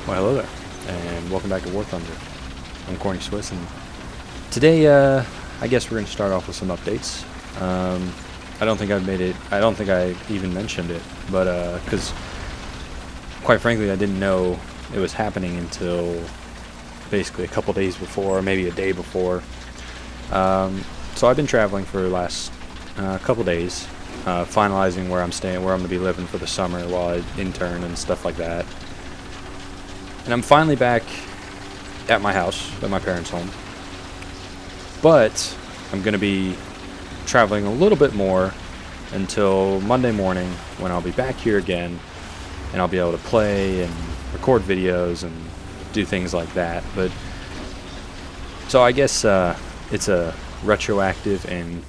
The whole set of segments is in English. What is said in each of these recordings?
Well, hello there, and welcome back to War Thunder. I'm Corny Swiss, and today, I guess we're going to start off with some updates. I don't think I've made it. I don't think I even mentioned it, but because quite frankly, I didn't know it was happening until basically a couple days before, maybe a day before. So I've been traveling for the last couple days, finalizing where I'm staying, where I'm going to be living for the summer while I intern and stuff like that. And I'm finally back at my house, at my parents' home. But I'm going to be traveling a little bit more until Monday morning when I'll be back here again and I'll be able to play and record videos and do things like that. But so I guess it's a retroactive and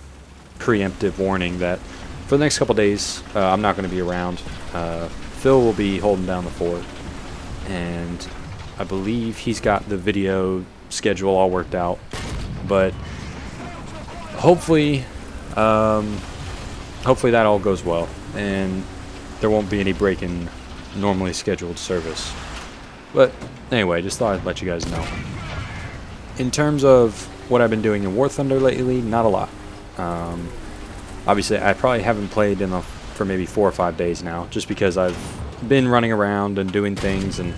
preemptive warning that for the next couple days I'm not going to be around. Phil will be holding down the fort, and I believe he's got the video schedule all worked out. But hopefully that all goes well and there won't be any break in normally scheduled service. But anyway, just thought I'd let you guys know. In terms of what I've been doing in War Thunder lately, not a lot. Obviously, I probably haven't played for maybe 4 or 5 days now, just because I've been running around and doing things, and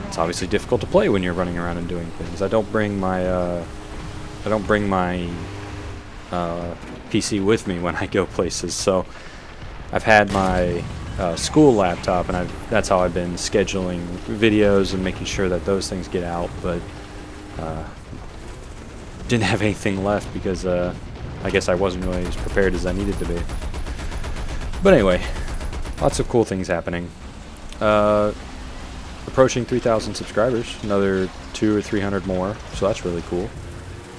it's obviously difficult to play when you're running around and doing things. I don't bring my PC with me when I go places, so I've had my school laptop, and that's how I've been scheduling videos and making sure that those things get out. But didn't have anything left because I guess I wasn't really as prepared as I needed to be. But anyway, lots of cool things happening. Approaching 3,000 subscribers, another 200 or 300 more, so that's really cool.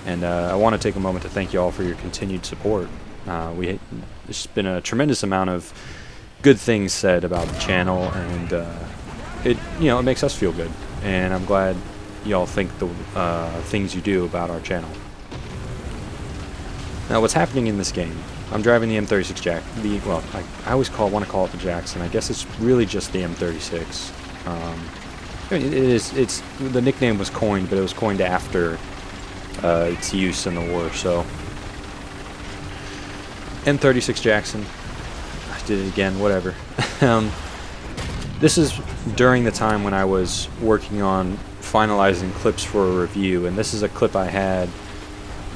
And I want to take a moment to thank you all for your continued support. There's been a tremendous amount of good things said about the channel, and it makes us feel good. And I'm glad y'all think the things you do about our channel. Now, what's happening in this game? I'm driving the M36 Jack. I always want to call it the Jackson. I guess it's really just the M36. It's the nickname was coined, but it was coined after its use in the war. So M36 Jackson. I did it again. Whatever. This is during the time when I was working on finalizing clips for a review, and this is a clip I had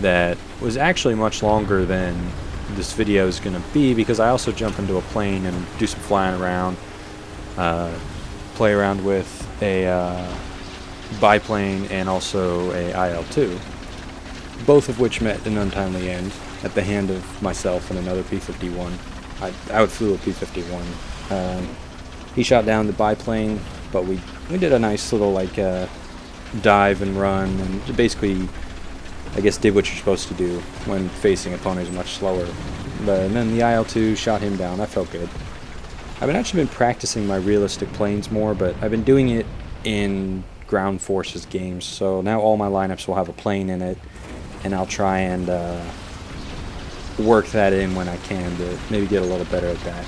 that was actually much longer than this video is going to be, because I also jump into a plane and do some flying around, play around with a biplane and also a IL-2, both of which met an untimely end at the hand of myself and another P-51. I outflew a P-51. He shot down the biplane, but we did a nice little dive and run, and basically I guess did what you're supposed to do when facing opponents much slower. And then the IL-2 shot him down. That felt good. I've actually been practicing my realistic planes more, but I've been doing it in ground forces games, so now all my lineups will have a plane in it, and I'll try and work that in when I can to maybe get a little better at that.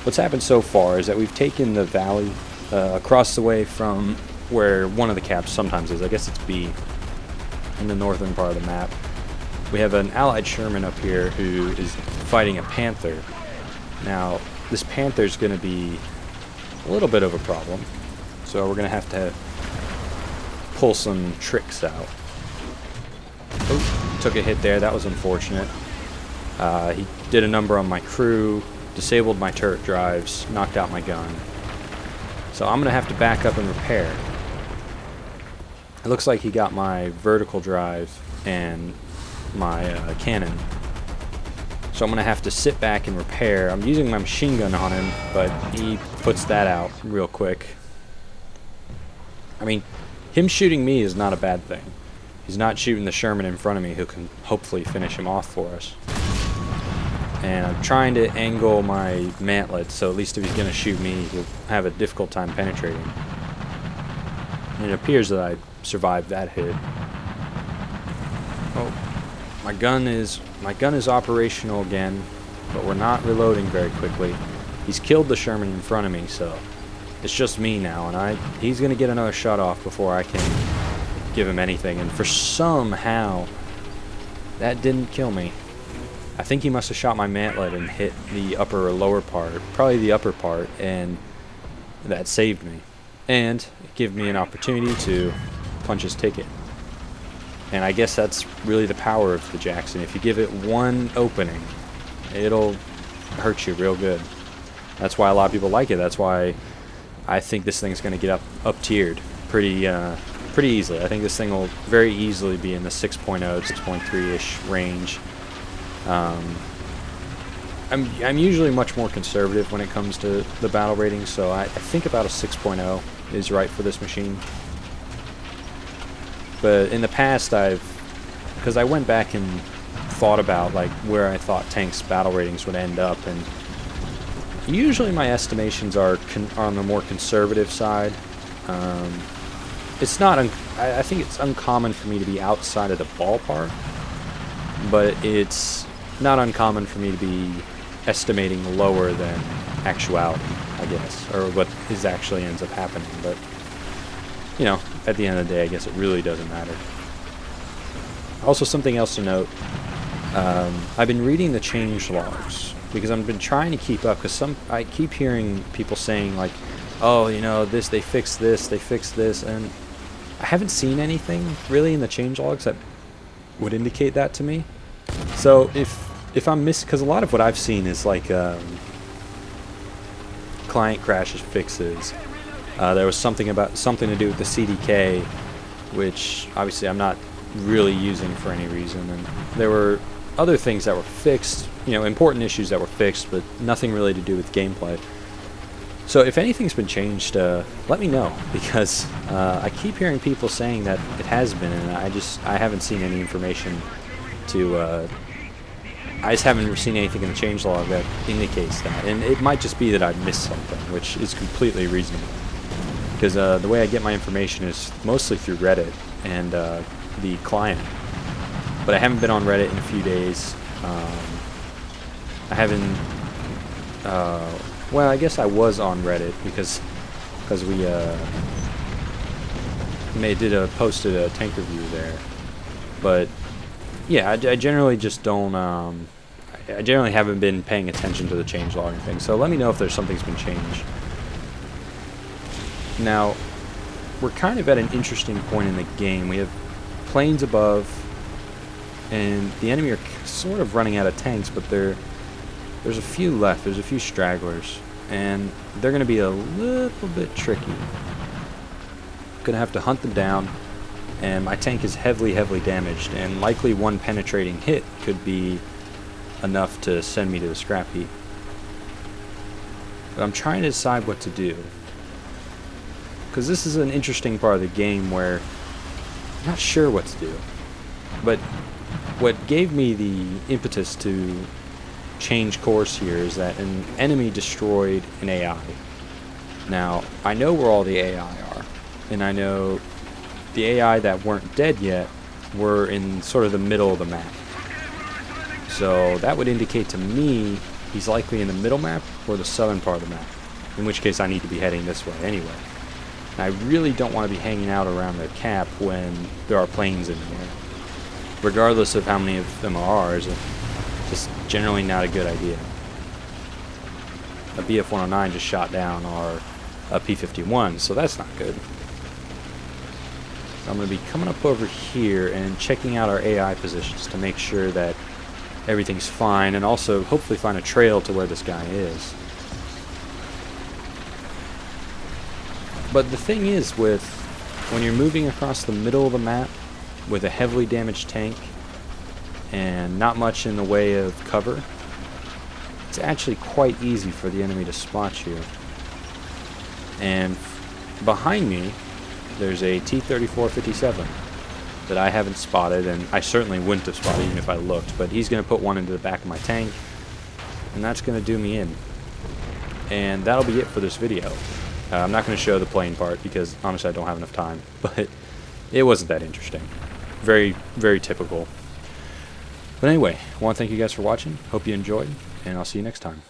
What's happened so far is that we've taken the valley across the way from where one of the caps sometimes is. I guess it's B, in the northern part of the map. We have an allied Sherman up here who is fighting a Panther. Now, this Panther's going to be a little bit of a problem, so we're going to have to pull some tricks out. Oh, took a hit there. That was unfortunate. He did a number on my crew, disabled my turret drives, knocked out my gun. So I'm going to have to back up and repair. It looks like he got my vertical drive and my cannon. So I'm going to have to sit back and repair. I'm using my machine gun on him, but he puts that out real quick. I mean, him shooting me is not a bad thing. He's not shooting the Sherman in front of me, who can hopefully finish him off for us. And I'm trying to angle my mantlet, so at least if he's going to shoot me, he'll have a difficult time penetrating. And it appears that I survived that hit. Oh, my gun is operational again, but we're not reloading very quickly. He's killed the Sherman in front of me, so It's just me now, and he's going to get another shot off before I can give him anything. And for somehow, that didn't kill me. I think he must have shot my mantlet and hit the upper or lower part, probably the upper part, and that saved me. And it gave me an opportunity to punch his ticket. And I guess that's really the power of the Jackson. If you give it one opening, it'll hurt you real good. That's why a lot of people like it. That's why I think this thing's going to get up tiered pretty easily. I think this thing will very easily be in the 6.0, 6.3-ish range. I'm usually much more conservative when it comes to the battle ratings, so I think about a 6.0 is right for this machine. But in the past, because I went back and thought about like where I thought tanks' battle ratings would end up, and usually my estimations are on the more conservative side. It's not. I think it's uncommon for me to be outside of the ballpark, but it's not uncommon for me to be estimating lower than actuality, I guess, or what actually ends up happening. But you know, at the end of the day, I guess it really doesn't matter. Also, something else to note, I've been reading the change logs because I've been trying to keep up, because I keep hearing people saying like, oh, you know, they fixed this, and I haven't seen anything really in the change logs that would indicate that to me. So if I'm missing, because a lot of what I've seen is like client crashes fixes. There was something to do with the CDK, which obviously I'm not really using for any reason, and there were other things that were fixed, you know, important issues that were fixed, but nothing really to do with gameplay. So if anything's been changed, let me know, because I keep hearing people saying that it has been, and I haven't seen any information to. I just haven't seen anything in the changelog that indicates that, and it might just be that I missed something, which is completely reasonable. Because the way I get my information is mostly through Reddit and the client. But I haven't been on Reddit in a few days. I haven't. Well, I guess I was on Reddit because we posted a tank review there. But yeah, I generally just don't. I generally haven't been paying attention to the changelog and things. So let me know if there's something's been changed. Now, we're kind of at an interesting point in the game. We have planes above, and the enemy are sort of running out of tanks, but there's a few left. There's a few stragglers, and they're going to be a little bit tricky. Going to have to hunt them down, and my tank is heavily damaged, and likely one penetrating hit could be enough to send me to the scrap heap. But I'm trying to decide what to do, because this is an interesting part of the game where I'm not sure what to do. But what gave me the impetus to change course here is that an enemy destroyed an AI. Now, I know where all the AI are, and I know the AI that weren't dead yet were in sort of the middle of the map. So that would indicate to me he's likely in the middle map or the southern part of the map, in which case I need to be heading this way anyway. And I really don't want to be hanging out around the cap when there are planes in there. Regardless of how many of them are ours, it's just generally not a good idea. A BF-109 just shot down our P-51, so that's not good. I'm going to be coming up over here and checking out our AI positions to make sure that everything's fine, and also hopefully find a trail to where this guy is. But the thing is, when you're moving across the middle of the map with a heavily damaged tank and not much in the way of cover, it's actually quite easy for the enemy to spot you. And behind me, there's a T-34-57 that I haven't spotted, and I certainly wouldn't have spotted even if I looked, but he's going to put one into the back of my tank, and that's going to do me in. And that'll be it for this video. I'm not going to show the plane part because honestly I don't have enough time, but it wasn't that interesting. Very, very typical. But anyway, I want to thank you guys for watching. Hope you enjoyed, and I'll see you next time.